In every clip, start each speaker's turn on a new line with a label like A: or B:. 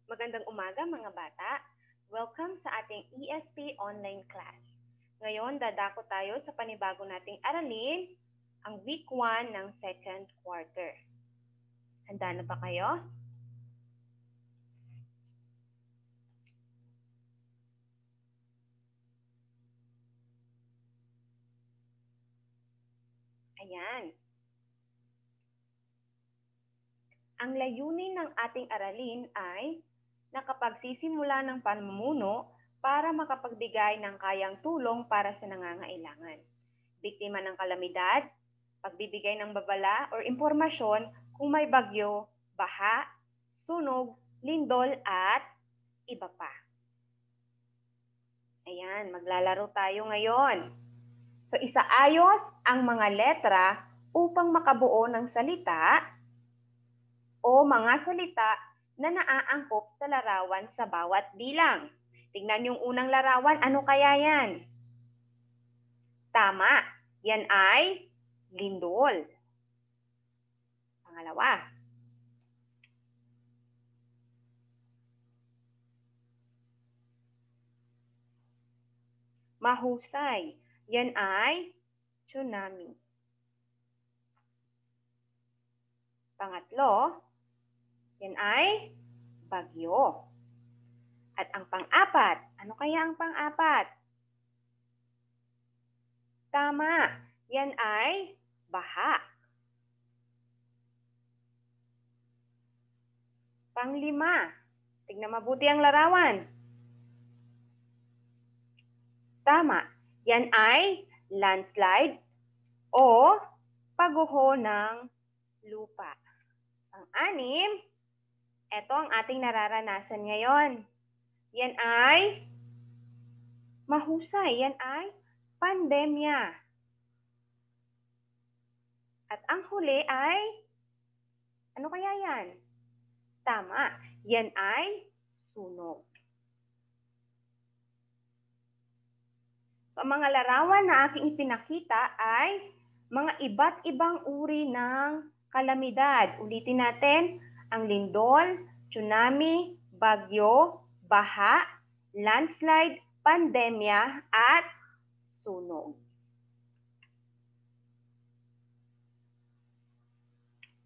A: Magandang umaga mga bata. Welcome sa ating ESP online class. Ngayon, dadako tayo sa panibago nating aralin, ang week 1 ng second quarter. Handa na ba kayo? Ayan. Ang layunin ng ating aralin ay nakapagsisimula ng pamumuno para makapagbigay ng kayang tulong para sa nangangailangan. Biktima ng kalamidad, pagbibigay ng babala o impormasyon kung may bagyo, baha, sunog, lindol at iba pa. Ayan, maglalaro tayo ngayon. So isaayos ang mga letra upang makabuo ng salita o mga salita na naaangkop sa larawan sa bawat bilang. Tingnan yung unang larawan, ano kaya yan? Tama, yan ay lindol. Pangalawa. Mahusay, yan ay tsunami. Pangatlo, yan ay bagyo. At ang pang-apat, ano kaya ang pang-apat? Tama, yan ay baha. Pang-lima, tignan mabuti ang larawan. Tama, yan ay landslide o pagguho ng lupa. Pang-anim, ito ang ating nararanasan ngayon. Yan ay mahusay, yan ay pandemya. At ang huli ay, ano kaya yan? Tama, yan ay sunog. So, ang mga larawan na aking ipinakita ay mga iba't ibang uri ng kalamidad. Ulitin natin, ang lindol, tsunami, bagyo, baha, landslide, pandemya, at sunog.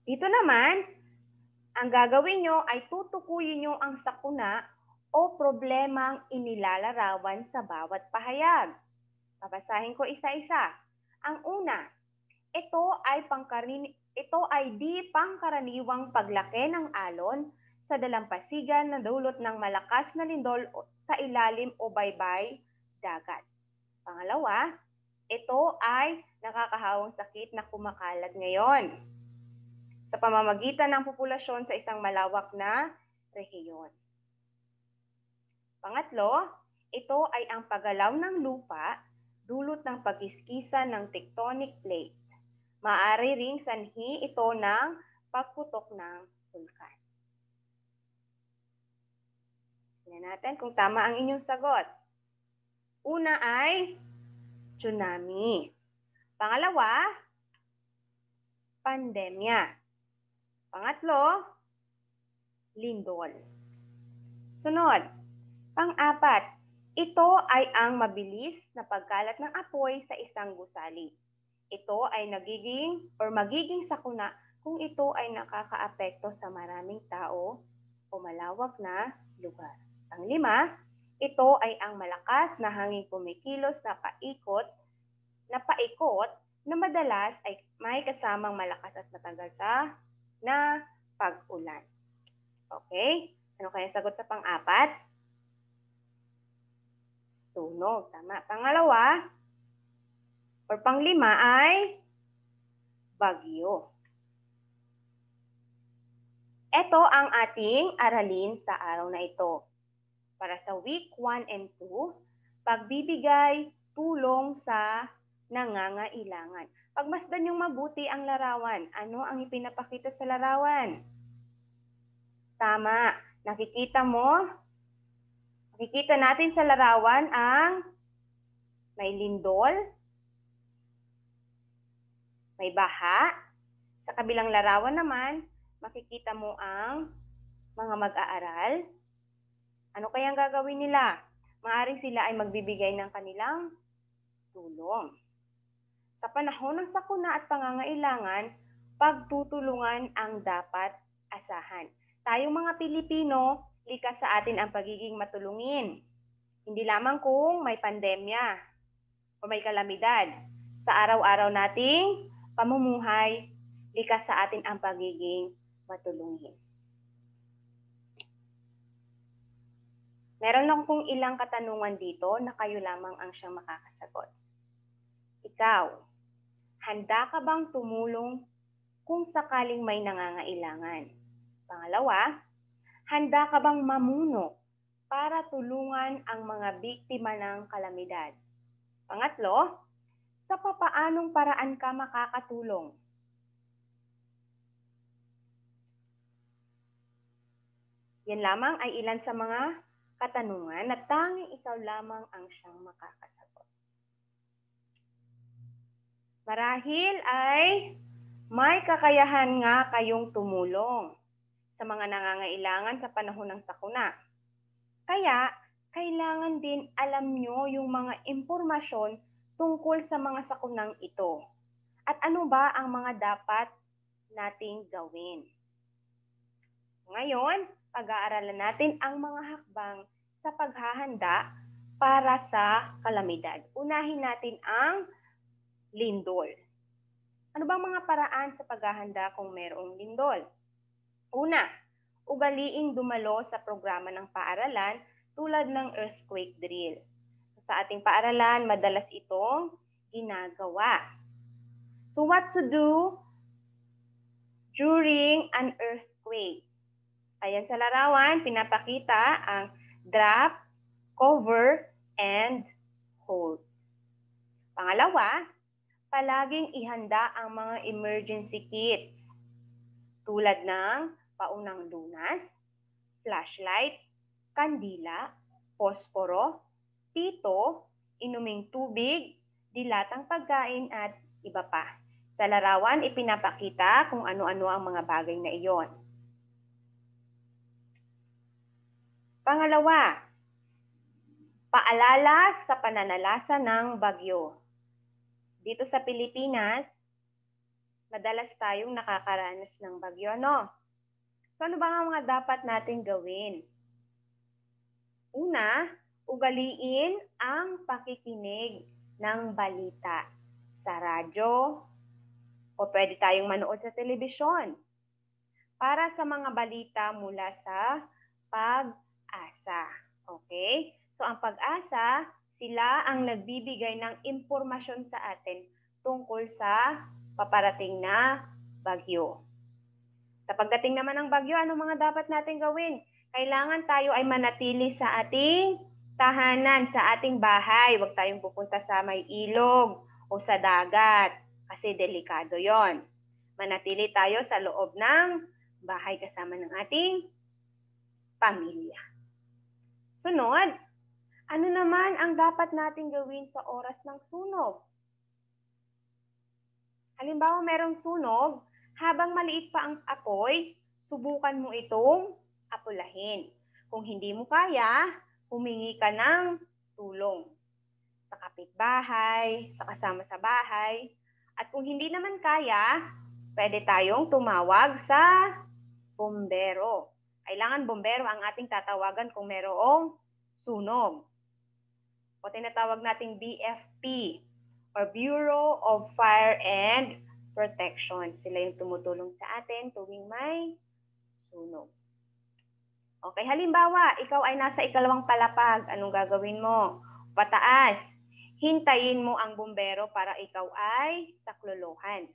A: Dito naman, ang gagawin nyo ay tutukuyin nyo ang sakuna o problemang inilalarawan sa bawat pahayag. Babasahin ko isa-isa. Ang una, ito ay di pangkaraniwang paglaki ng alon sa dalampasigan na dulot ng malakas na lindol sa ilalim o baybay dagat. Pangalawa, ito ay nakakahawang sakit na kumakalat ngayon sa pamamagitan ng populasyon sa isang malawak na rehiyon. Pangatlo, ito ay ang paggalaw ng lupa dulot ng pag-iskisa ng tectonic plate. Maaari ring sanhi ito ng pagputok ng bulkan. Tingnan natin kung tama ang inyong sagot. Una ay tsunami. Pangalawa, pandemya. Pangatlo, lindol. Sunod, pang-apat, ito ay ang mabilis na pagkalat ng apoy sa isang gusali. Ito ay magiging sakuna kung ito ay nakakaapekto sa maraming tao o malawak na lugar. Pang-lima, ito ay ang malakas na hanging kumikilos na paikot na madalas ay may kasamang malakas at matagal na pag-ulan. Okay? Ano kaya sagot sa pang-apat? Sunog. Tama. Pangalawa, or pang-lima ay bagyo. Ito ang ating aralin sa araw na ito. Para sa week 1 and 2, pagbibigay tulong sa nangangailangan. Pagmasdan yung mabuti ang larawan. Ano ang ipinapakita sa larawan? Tama. Nakikita natin sa larawan ang may lindol, may baha. Sa kabilang larawan naman, makikita mo ang mga mag-aaral, Ano kayang gagawin nila? Maaaring sila ay magbibigay ng kanilang tulong. Sa panahon ng sakuna at pangangailangan, pagtutulungan ang dapat asahan. Tayong mga Pilipino, likas sa atin ang pagiging matulungin. Hindi lamang kung may pandemya o may kalamidad. Sa araw-araw nating pamumuhay, likas sa atin ang pagiging matulungin. Meron akong ilang katanungan dito na kayo lamang ang siyang makakasagot. Ikaw, handa ka bang tumulong kung sakaling may nangangailangan? Pangalawa, handa ka bang mamuno para tulungan ang mga biktima ng kalamidad? Pangatlo, sa papaanong paraan ka makakatulong? Yan lamang ay ilan sa mga katanungan na tanging ikaw lamang ang siyang makakasagot. Marahil ay may kakayahan nga kayong tumulong sa mga nangangailangan sa panahon ng sakuna. Kaya, kailangan din alam nyo yung mga impormasyon tungkol sa mga sakunang ito. At ano ba ang mga dapat nating gawin? Ngayon, pag-aaralan natin ang mga hakbang sa paghahanda para sa kalamidad. Unahin natin ang lindol. Ano bang mga paraan sa paghahanda kung mayroong lindol? Una, ugaliing dumalo sa programa ng paaralan tulad ng earthquake drill. Sa ating paaralan, madalas itong ginagawa. So what to do during an earthquake? Ayan sa larawan, pinapakita ang drop, cover, and hold. Pangalawa, palaging ihanda ang mga emergency kits tulad ng paunang lunas, flashlight, kandila, posporo, tito, inuming tubig, dilatang pagkain at iba pa. Sa larawan, ipinapakita kung ano-ano ang mga bagay na iyon. Pangalawa, paalala sa pananalasa ng bagyo. Dito sa Pilipinas, madalas tayong nakakaranas ng bagyo, no? So ano ba ang mga dapat natin gawin? Una, ugaliin ang pakikinig ng balita sa radyo o pwede tayong manood sa telebisyon para sa mga balita mula sa Pag-asa. Okay? So ang Pag-asa, sila ang nagbibigay ng impormasyon sa atin tungkol sa paparating na bagyo. Sa pagdating naman ng bagyo, ano mga dapat natin gawin? Kailangan tayo ay manatili sa ating tahanan, sa ating bahay. Huwag tayong pupunta sa may ilog o sa dagat kasi delikado yon. Manatili tayo sa loob ng bahay kasama ng ating pamilya. Sunod, ano naman ang dapat natin gawin sa oras ng sunog? Halimbawa, merong sunog, habang maliit pa ang apoy, subukan mo itong apulahin. Kung hindi mo kaya, humingi ka ng tulong sa kapitbahay, sa kasama sa bahay. At kung hindi naman kaya, pwede tayong tumawag sa bombero. Kailangan bombero ang ating tatawagan kung mayroong sunog. O tinatawag nating BFP or Bureau of Fire and Protection. Sila yung tumutulong sa atin tuwing may sunog. Okay, halimbawa, ikaw ay nasa ikalawang palapag. Anong gagawin mo? Pataas. Hintayin mo ang bombero para ikaw ay saklolohan.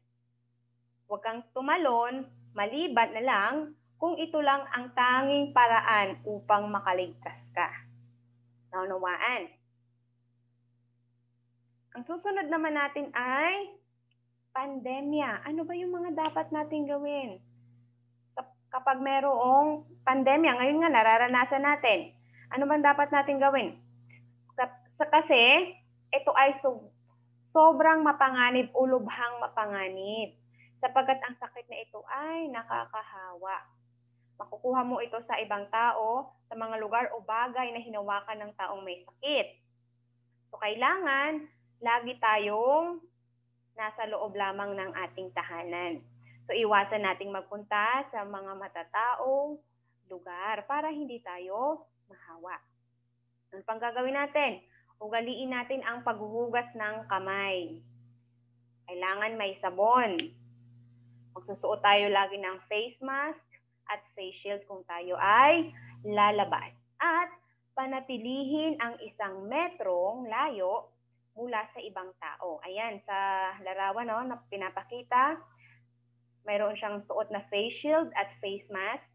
A: Huwag kang tumalon, maliban na lang kung ito lang ang tanging paraan upang makaligtas ka. Naunawaan. Ang susunod naman natin ay pandemya. Ano ba yung mga dapat natin gawin? Kapag mayroong pandemya, ngayon nga nararanasan natin, ano bang dapat natin gawin? Kasi ito ay sobrang mapanganib o lubhang mapanganib sapagkat ang sakit na ito ay nakakahawa. Makukuha mo ito sa ibang tao, sa mga lugar o bagay na hinawakan ng taong may sakit. So, kailangan lagi tayong nasa loob lamang ng ating tahanan. So, iwasan nating magpunta sa mga matataong lugar para hindi tayo mahawa. Ano pang gagawin natin? Ugaliin natin ang paghuhugas ng kamay. Kailangan may sabon. Magsusuot tayo lagi ng face mask at face shield kung tayo ay lalabas. At panatilihin ang 1 metrong layo mula sa ibang tao. Ayan, sa larawan no, na pinapakita, mayroon siyang suot na face shield at face mask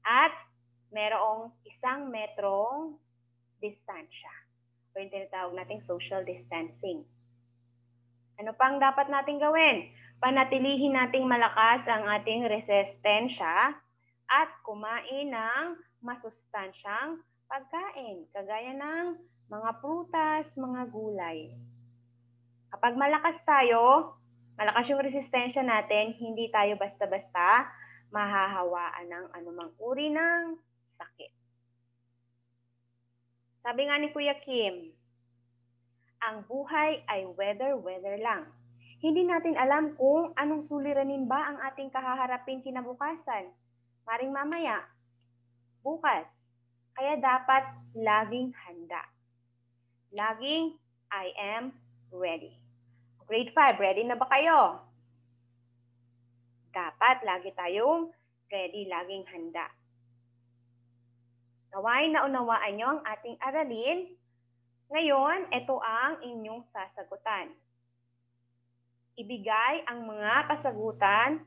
A: at mayroong 1 metrong distansya. O yung tinatawag nating social distancing. Ano pang dapat nating gawin? Panatilihin nating malakas ang ating resistensya at kumain ng masustansyang pagkain, kagaya ng mga prutas, mga gulay. Kapag malakas tayo, malakas yung resistensya natin, hindi tayo basta-basta mahahawaan ng anumang uri ng sakit. Sabi nga ni Kuya Kim, ang buhay ay weather lang. Hindi natin alam kung anong suliranin ba ang ating kahaharapin kinabukasan. Maring mamaya, bukas. Kaya dapat laging handa. Laging I am ready. Grade 5, ready na ba kayo? Dapat lagi tayong ready, laging handa. Naway naunawaan nyo ang ating aralin. Ngayon, ito ang inyong sasagutan. Ibigay ang mga kasagutan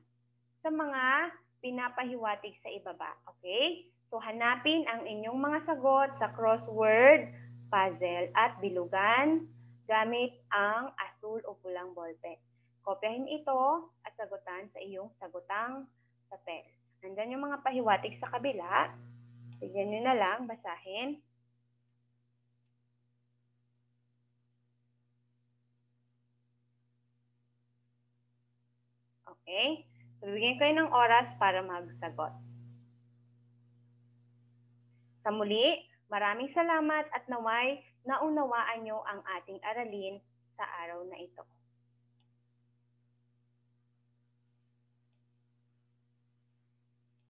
A: sa mga pinapahiwatig sa ibaba. Okay? So, hanapin ang inyong mga sagot sa crossword, puzzle, at bilugan gamit ang asul o pulang ballpen. Kopyahin ito at sagutan sa iyong sagutang papel. Nandyan yung mga pahiwatig sa kabila. Tignan nyo na lang, basahin. Okay? So, bigyan kayo ng oras para magsagot. Sa muli, maraming salamat at naway naunawaan nyo ang ating aralin sa araw na ito.